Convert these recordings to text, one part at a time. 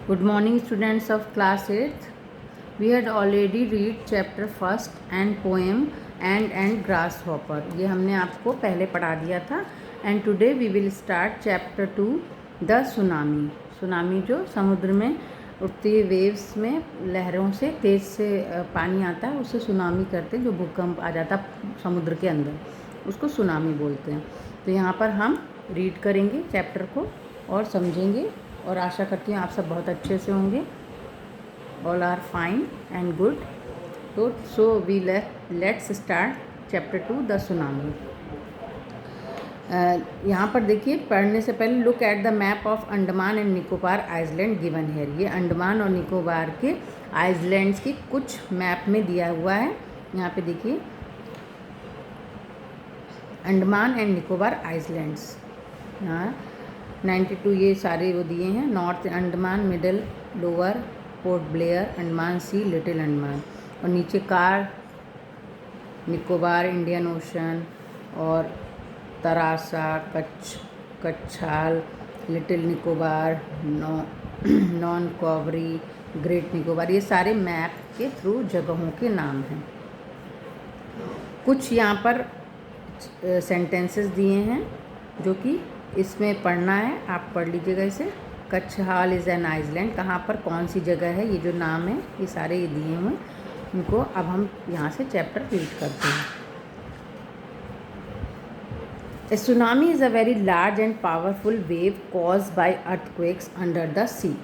Good morning, students of class 8th. We had already read chapter first and poem and grasshopper. ये हमने आपको पहले पढ़ा दिया था. And today we will start chapter 2, the tsunami. Tsunami जो समुद्र में उठती हुई वेव्स में लहरों से तेज़ से पानी आता है उसे सुनामी करते हैं. जो भूकंप आ जाता समुद्र के अंदर उसको सुनामी बोलते हैं. तो यहाँ पर हम रीड करेंगे चैप्टर को और समझेंगे और आशा करती हूँ आप सब बहुत अच्छे से होंगे. All are fine and good. तो so we let's start chapter 2 the tsunami. यहाँ पर देखिए पढ़ने से पहले look at the map of Andaman and Nicobar island given here. ये अंडमान और निकोबार के आइसलैंड्स की कुछ मैप में दिया हुआ है. यहाँ पे देखिए अंडमान एंड निकोबार आइसलैंड्स. यहाँ 92 ये सारे वो दिए हैं. North Andaman, middle, lower, Port Blair, Andaman sea, little Andaman और नीचे कार, निकोबार, इंडियन ओशन और Tarasa, Katchal, little Nicobar, Nancowry, great Nicobar. ये सारे मैप के थ्रू जगहों के नाम हैं. कुछ यहाँ पर सेंटेंसेस दिए हैं जो कि इसमें पढ़ना है. आप पढ़ लीजिएगा इसे. कच्छाल इज़ एन आइसलैंड. कहाँ पर कौन सी जगह है, ये जो नाम है ये सारे ये दिए हुए हैं. इनको अब हम यहाँ से चैप्टर रीड करते हैं. A tsunami is a very large and powerful wave caused by earthquakes under the sea.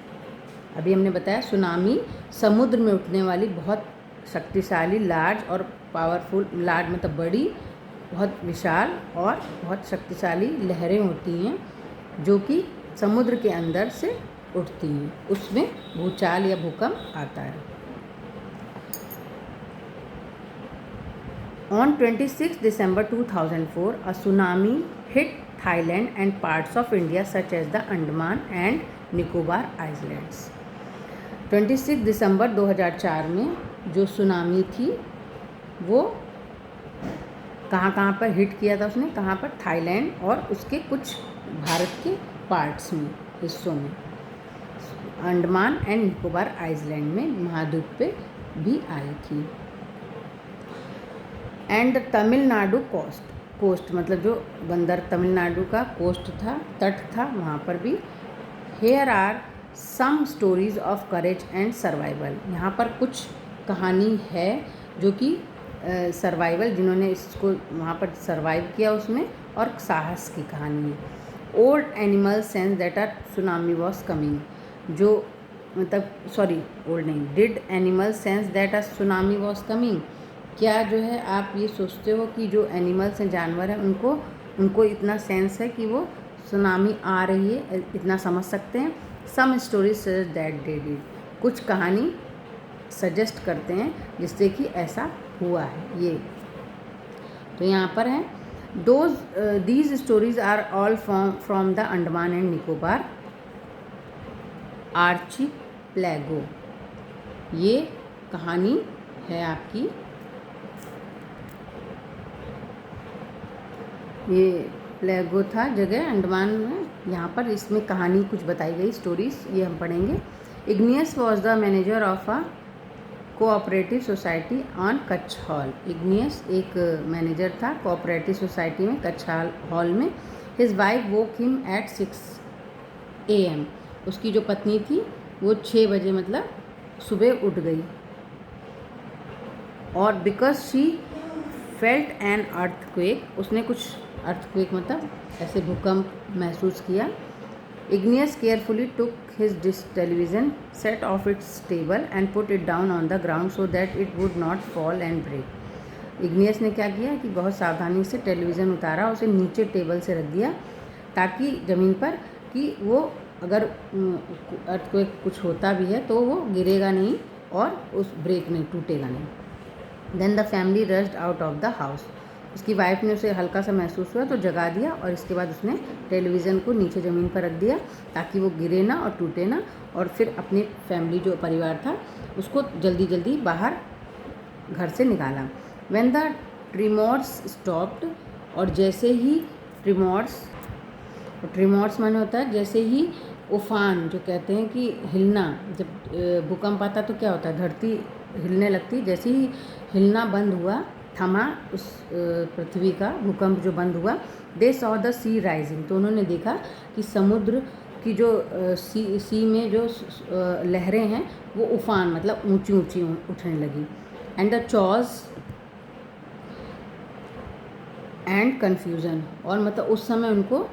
अभी हमने बताया सुनामी समुद्र में उठने वाली बहुत शक्तिशाली, लार्ज और पावरफुल. लार्ज मतलब बड़ी, बहुत विशाल और बहुत शक्तिशाली लहरें होती हैं जो कि समुद्र के अंदर से उठती हैं. उसमें भूचाल या भूकंप आता है. On 26 December 2004, a tsunami hit Thailand and parts of India such as the Andaman and Nicobar Islands. 26 दिसंबर 2004 में जो सुनामी थी वो कहाँ पर हिट किया था उसने, कहाँ पर, थाईलैंड और उसके कुछ भारत के पार्ट्स में, हिस्सों में. अंडमान एंड निकोबार आइसलैंड में, महाद्वीप पे भी आई थी. एंड तमिलनाडु कोस्ट मतलब जो बंदर तमिलनाडु का कोस्ट था, तट था, वहाँ पर भी. Here are some stories of courage and survival. यहाँ पर कुछ कहानी है जो कि सर्वाइवल, जिन्होंने इसको वहाँ पर सर्वाइव किया उसमें, और साहस की कहानी है. Old animal sense that are tsunami was coming. जो मतलब सॉरी ओल्ड नहीं, did animal sense that are tsunami was coming. क्या जो है आप ये सोचते हो कि जो एनिमल्स हैं, जानवर हैं, उनको इतना सेंस है कि वो सुनामी आ रही है, इतना समझ सकते हैं. Some stories suggest that they did. कुछ कहानी सजेस्ट करते हैं जिससे कि ऐसा हुआ है. ये तो यहाँ पर है. These stories are all from the Andaman and Nicobar archipelago. ये कहानी है आपकी, ये प्लेगो था जगह अंडमान में. यहाँ पर इसमें कहानी कुछ बताई गई, स्टोरीज, ये हम पढ़ेंगे. Igneous was the manager of a cooperative society on Kutch hall. Igneous एक मैनेजर था कोऑपरेटिव सोसाइटी में, कच्छाल हॉल में. His wife woke him at 6 AM. उसकी जो पत्नी थी वो 6 बजे मतलब सुबह उठ गई. और because she felt an earthquake, उसने कुछ अर्थक्वेक मतलब ऐसे भूकंप महसूस किया. Igneous carefully took his television set off its table and put it down on the ground so that it would not fall and break. Igneous ने क्या किया कि बहुत सावधानी से टेलीविज़न उतारा, उसे नीचे टेबल से रख दिया ताकि ज़मीन पर, कि वो अगर अर्थक्वेक कुछ होता भी है तो वो गिरेगा नहीं और उस ब्रेक नहीं, टूटेगा नहीं. Then the family rushed out of the house. उसकी वाइफ ने उसे हल्का सा महसूस हुआ तो जगा दिया और इसके बाद उसने टेलीविज़न को नीचे ज़मीन पर रख दिया ताकि वो गिरे ना और टूटे ना. और फिर अपनी फैमिली जो परिवार था उसको जल्दी जल्दी बाहर घर से निकाला. When the tremors stopped. और जैसे ही ट्रिमोर्स माने होता है जैसे ही उफान जो कहते हैं कि हिलना, जब भूकंप आता तो क्या होता है, धरती हिलने लगती। जैसे ही हिलना बंद हुआ, थमा उस पृथ्वी का, भूकंप जो बंद हुआ, they saw the sea rising, तो उन्होंने देखा कि समुद्र की जो सी में जो लहरें हैं वो उफान मतलब ऊंची ऊंची उठने लगी। एंड द चॉज एंड कन्फ्यूज़न, और मतलब उस समय उनको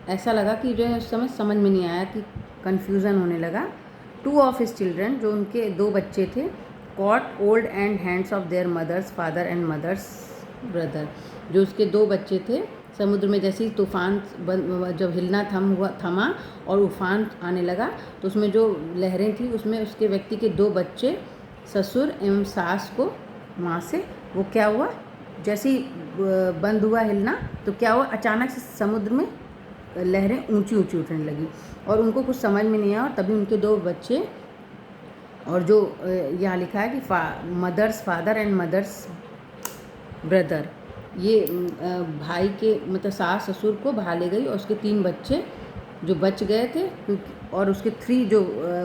ऐसा लगा कि जो है उस समय समझ में नहीं आया कि कन्फ्यूज़न होने लगा। 2 ऑफ हिज चिल्ड्रन, जो उनके 2 बच्चे थे, caught hold and hands of their mother's father and mother's brother, जो उसके 2 बच्चे थे, समुद्र में जैसे ही तूफान जब हिलना थमा और उफान आने लगा तो उसमें जो लहरें थी उसमें उसके व्यक्ति के 2 बच्चे, ससुर एवं सास को वहाँ से वो क्या हुआ, जैसे ही बंद हुआ हिलना तो क्या हुआ, अचानक से समुद्र में लहरें ऊंची ऊंची उठने लगी और उनको कुछ समझ में नहीं आया। और तभी उनके 2 बच्चे, और जो यहाँ लिखा है कि mother's father and mother's brother, ये भाई के मतलब सास ससुर को बहा ले गई और उसके 3 बच्चे जो बच गए थे, और उसके 3 जो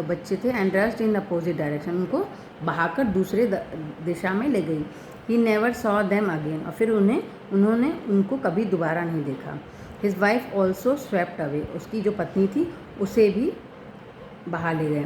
बच्चे थे, and rust in opposite direction, उनको बहाकर दूसरे दिशा में ले गई। He never saw them again, और फिर उन्होंने उनको कभी दोबारा नहीं देखा। His wife also swept away, उसकी जो पत्नी थी उसे भी बहा ले गए,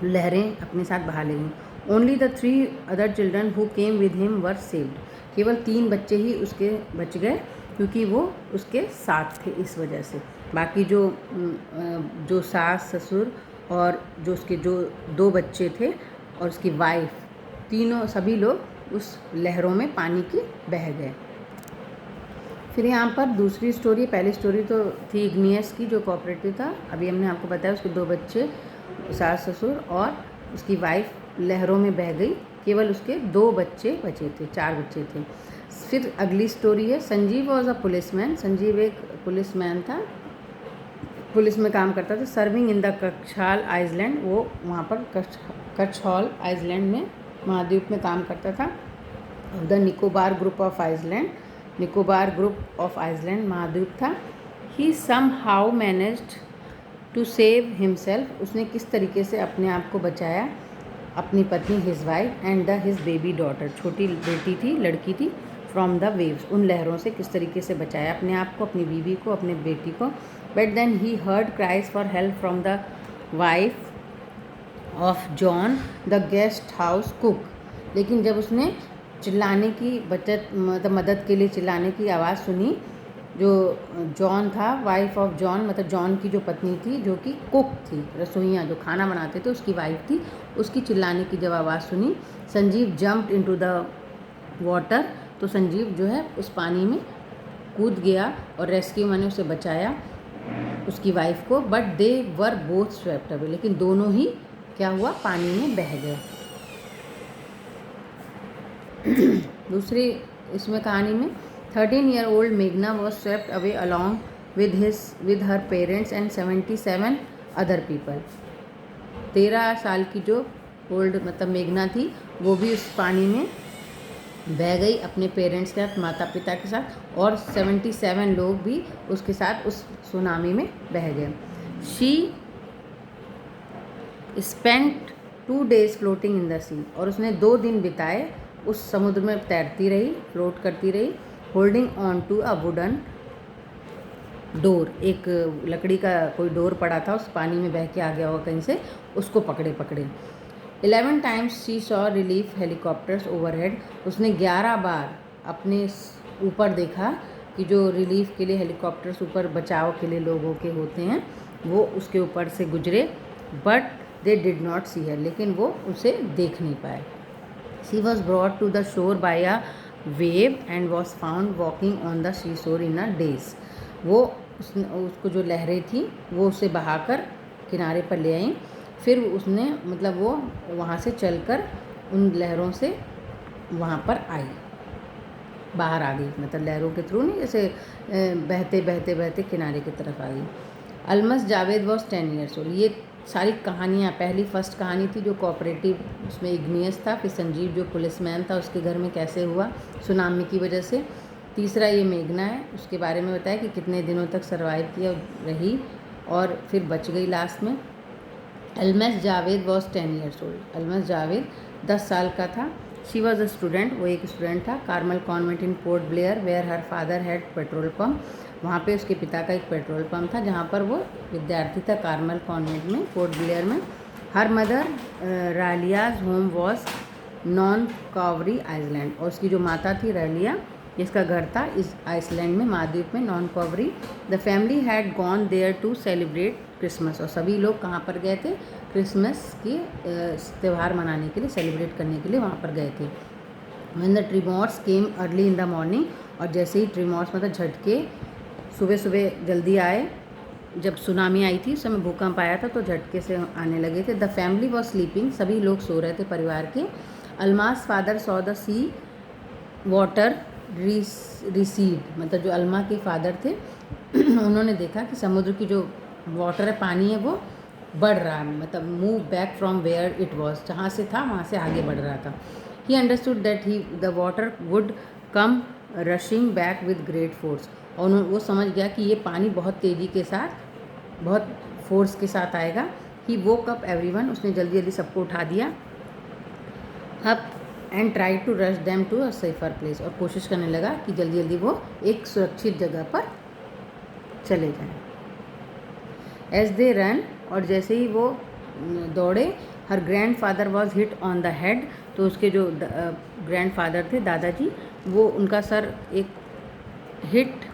लहरें अपने साथ बहा ले गई। Only the 3 other children who came with him were saved, केवल 3 बच्चे ही उसके बच गए क्योंकि वो उसके साथ थे इस वजह से। बाकी जो सास ससुर और जो उसके जो 2 बच्चे थे और उसकी वाइफ, तीनों सभी लोग उस लहरों में पानी की बह गए। फिर यहाँ पर दूसरी स्टोरी, पहली स्टोरी तो थी इग्नियस की जो कोऑपरेटिव था, अभी हमने आपको बताया उसके 2 बच्चे, सास ससुर और उसकी वाइफ लहरों में बह गई, केवल उसके 2 बच्चे बचे थे, 4 बच्चे थे। फिर अगली स्टोरी है, Sanjeev was a policeman, Sanjeev एक पुलिसमैन था, पुलिस में काम करता था, सर्विंग इन द कच्छाल आइसलैंड, वो वहाँ पर कच्छौल आइसलैंड में महाद्वीप में काम करता था। The Nicobar group of island, Nicobar group of island महाद्वीप था। He somehow managed to save himself, उसने किस तरीके से अपने आप को बचाया, अपनी पत्नी his wife and his baby daughter, छोटी बेटी थी, लड़की थी, फ्रॉम द वेव्स, उन लहरों से किस तरीके से बचाया अपने आप को, अपनी बीवी को, अपने बेटी को। But then he heard cries for help from the wife of John the guest house cook, लेकिन जब उसने चिल्लाने की मदद के लिए चिल्लाने की आवाज़ सुनी, जो जॉन था, वाइफ ऑफ जॉन मतलब जॉन की जो पत्नी थी, जो कि कुक थी, रसोइयाँ जो खाना बनाते थे उसकी वाइफ थी, उसकी चिल्लाने की जब आवाज़ सुनी, Sanjeev jumped into the water, तो संजीव जो है उस पानी में कूद गया और रेस्क्यू मैंने उसे बचाया, उसकी वाइफ को। But they were both swept away, लेकिन दोनों ही क्या हुआ, पानी में बह गए। दूसरी इसमें कहानी में 13-year-old मेघना was swept away along with her parents and 77 other people. 13 साल की जो ओल्ड मतलब मेघना थी वो भी उस पानी में बह गई अपने पेरेंट्स के साथ, माता पिता के साथ, और 77 लोग भी उसके साथ उस सुनामी में बह गए। She spent 2 days floating in the sea, और उसने 2 दिन बिताए उस समुद्र में तैरती रही, फ्लोट करती रही, holding on to a wooden door, एक लकड़ी का कोई डोर पड़ा था, उस पानी में बह के आ गया होगा कहीं से, उसको पकड़े 11 times she saw relief helicopters overhead, उसने 11 बार अपने ऊपर देखा कि जो रिलीफ के लिए हेलीकॉप्टर्स ऊपर बचाव के लिए लोगों के होते हैं वो उसके ऊपर से गुजरे, but they did not see her, लेकिन वो उसे देख नहीं पाए। She was brought to the shore by a wave and was found walking on the sea shore in a days, वो उसको जो लहरें थी वो उसे बहाकर किनारे पर ले आई, फिर उसने मतलब वो वहाँ से चलकर उन लहरों से वहाँ पर आई, बाहर आ गई, मतलब लहरों के थ्रू नहीं, जैसे बहते बहते बहते किनारे की तरफ आ गई। Almas Javed was 10 years old, ये सारी कहानियाँ, पहली फर्स्ट कहानी थी जो कोऑपरेटिव, उसमें इग्नियस था, फिर संजीव जो पुलिसमैन था उसके घर में कैसे हुआ सुनामी की वजह से, तीसरा ये मेघना है, उसके बारे में बताया कि कितने दिनों तक सर्वाइव किया रही, और फिर बच गई लास्ट में। Almas Javed was 10 years old. Almas Javed 10 साल का था। शी वॉज अ स्टूडेंट, वो एक स्टूडेंट था। Carmel Convent in Port Blair where her father had petrol pump. वहाँ पे उसके पिता का एक पेट्रोल पंप था जहाँ पर वो विद्यार्थी था, कार्मल कॉन्वेंट में, पोर्ट ब्लेयर में। हर मदर रालियाज home was Nancowry island, और उसकी जो माता थी रालिया, जिसका घर था इस आइसलैंड में, महाद्वीप में, Nancowry. The family had gone there to celebrate Christmas, और सभी लोग कहाँ पर गए थे? क्रिसमस के त्यौहार मनाने के लिए, सेलिब्रेट करने के लिए वहाँ पर गए थे। When the tremors came early in the morning, और जैसे ही ट्रिमॉर्स मतलब झटके सुबह सुबह जल्दी आए, जब सुनामी आई थी उस समय भूकंप आया था तो झटके से आने लगे थे। द फैमिली वॉज स्लीपिंग, सभी लोग सो रहे थे परिवार के। Alma's father saw the sea water receded, मतलब जो अल्मा के फादर थे उन्होंने देखा कि समुद्र की जो वाटर है, पानी है, वो बढ़ रहा है, मतलब move back from where it was, जहाँ से था वहाँ से आगे बढ़ रहा था। He understood that he the water would come rushing back with great force, और वो समझ गया कि ये पानी बहुत तेज़ी के साथ, बहुत फोर्स के साथ आएगा। ही वोक अप एवरीवन, उसने जल्दी जल्दी सबको उठा दिया up and try to rush them to a safer place, और कोशिश करने लगा कि जल्दी जल्दी वो एक सुरक्षित जगह पर चले जाएं। एज दे रन, और जैसे ही वो दौड़े, her grandfather was hit on the head, तो उसके जो ग्रैंड फादर थे, दादाजी, वो उनका सर एक hit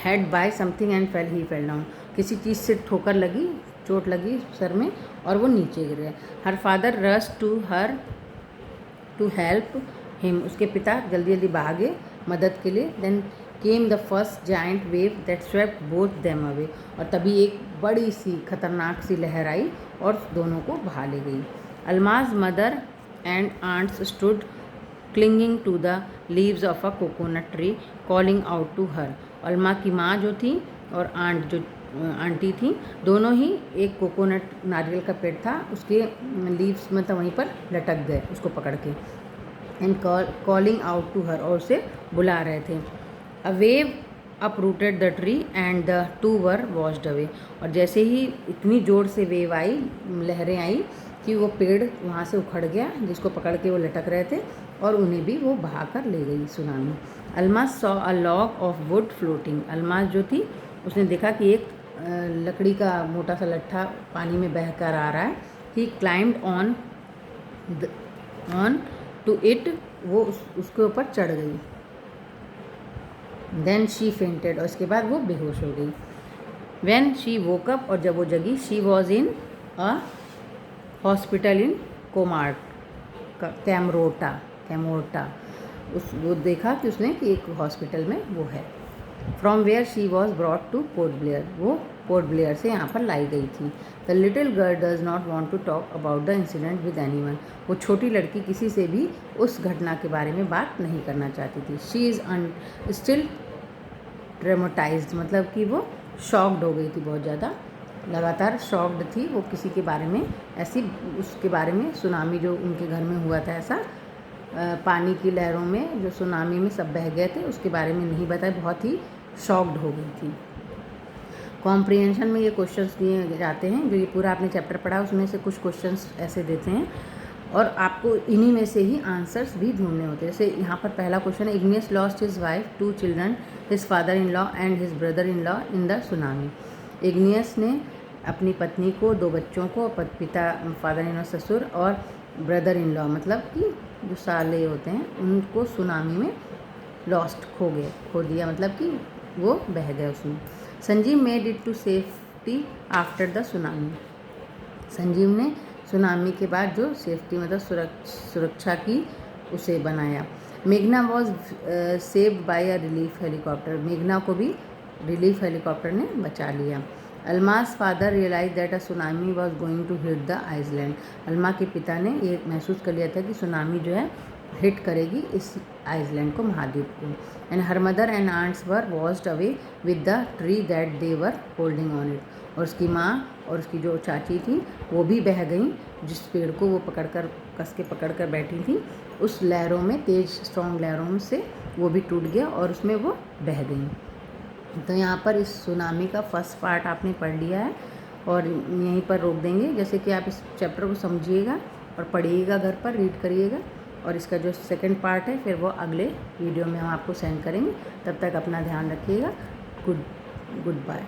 head by something and fell, he fell down, किसी चीज़ से ठोकर लगी, चोट लगी सर में और वो नीचे गिर गए। Her father rush to her to help him, उसके पिता जल्दी जल्दी भागे मदद के लिए। Then came the first giant wave that swept both them away, और तभी एक बड़ी सी खतरनाक सी लहर आई और दोनों को बहा ले गई। Almas mother and aunts stood clinging to the leaves of a coconut tree calling out to her, Alma की माँ जो थी और आंट जो आंटी थी, दोनों ही एक कोकोनट नारियल का पेड़ था, उसके लीव्स मतलब वहीं पर लटक गए उसको पकड़ के। And calling out to her, और उसे बुला रहे थे। A wave uprooted the tree and the two were washed away, और जैसे ही इतनी ज़ोर से वेव आई, लहरें आई कि वो पेड़ वहाँ से उखड़ गया जिसको पकड़ के वो लटक रहे थे, और उन्हें भी वो बहा कर ले गई tsunami. Almas saw a log of would floating, Almas जो थी उसने देखा कि एक लकड़ी का मोटा सा लट्ठा पानी में बह कर आ रहा है। ही क्लाइम्ड ऑन टू इट, वो उसके ऊपर चढ़ गई। देन शी फेंटेड, और उसके बाद वो बेहोश हो गई। व्हेन शी वोक अप, और जब वो जगी, she was in a hospital in Kamorta, वो देखा कि उसने कि एक हॉस्पिटल में वो है। From where she was brought to Port Blair, वो पोर्ट ब्लेयर से यहाँ पर लाई गई थी। The little girl does not want to talk about the incident with anyone, वो छोटी लड़की किसी से भी उस घटना के बारे में बात नहीं करना चाहती थी। शी इज़ स्टिल ट्रेमोटाइज्ड, मतलब कि वो शॉक्ड हो गई थी, बहुत ज़्यादा लगातार शॉक्ड थी वो किसी के बारे में, ऐसी उसके बारे में, सुनामी जो उनके घर में हुआ था, ऐसा पानी की लहरों में जो सुनामी में सब बह गए थे उसके बारे में नहीं बताया, बहुत ही शॉक्ड हो गई थी। कॉम्प्रिहेंशन में ये क्वेश्चंस दिए जाते हैं, जो ये पूरा आपने चैप्टर पढ़ा उसमें से कुछ क्वेश्चंस ऐसे देते हैं और आपको इन्हीं में से ही आंसर्स भी ढूंढने होते हैं। जैसे यहाँ पर पहला क्वेश्चन है, igneous lost his wife, 2 children, his father in law and his brother in law in the tsunami. Igneous ने अपनी पत्नी को, 2 बच्चों को, पिता फादर इन लॉ ससुर और ब्रदर इन लॉ मतलब कि जो साले होते हैं उनको सुनामी में लॉस्ट खो दिया, मतलब कि वो बह गए उसमें। Sanjeev made it to safety after the tsunami, Sanjeev ने सुनामी के बाद जो सेफ्टी मतलब सुरक्षा की उसे बनाया। मेघना was saved by a relief helicopter, मेघना को भी रिलीफ हेलीकॉप्टर ने बचा लिया। Almas father realize that a tsunami was going to hit the island, Alma के पिता ने ये महसूस कर लिया था कि सुनामी जो है हिट करेगी इस आइसलैंड को, महाद्वीप को। And her mother and aunts were washed away with the tree that they were holding on it, और उसकी माँ और उसकी जो चाची थी वो भी बह गईं, जिस पेड़ को वो कस के पकड़ कर बैठी थी, उस लहरों में, तेज़ स्ट्रॉन्ग लहरों से वो भी टूट गया और उसमें वो बह गईं। तो यहाँ पर इस सुनामी का फर्स्ट पार्ट आपने पढ़ लिया है और यहीं पर रोक देंगे। जैसे कि आप इस चैप्टर को समझिएगा और पढ़िएगा, घर पर रीड करिएगा, और इसका जो सेकंड पार्ट है फिर वो अगले वीडियो में हम आपको सेंड करेंगे। तब तक अपना ध्यान रखिएगा। Good bye.